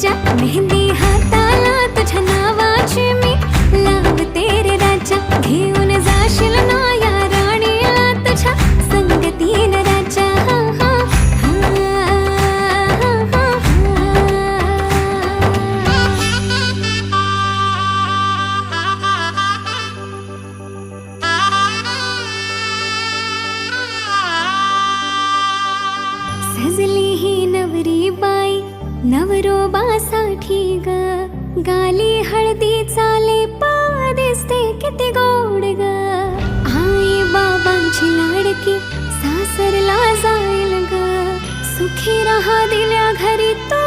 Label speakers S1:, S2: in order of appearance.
S1: राजा, मेहंदी हाताला तुझ्या नावाची मी लावते रे राजा. घेऊन जाशील ना या राणीला तुझ्या संगतीन राजा. सजली ही नवरी बाई नवरोबासाठी ग, गाली हळदी चाले दिसते किती गोड ग. आई बाबांची लाडकी सासरला जाईल ग, सुखी राहा दिल्या घरी तो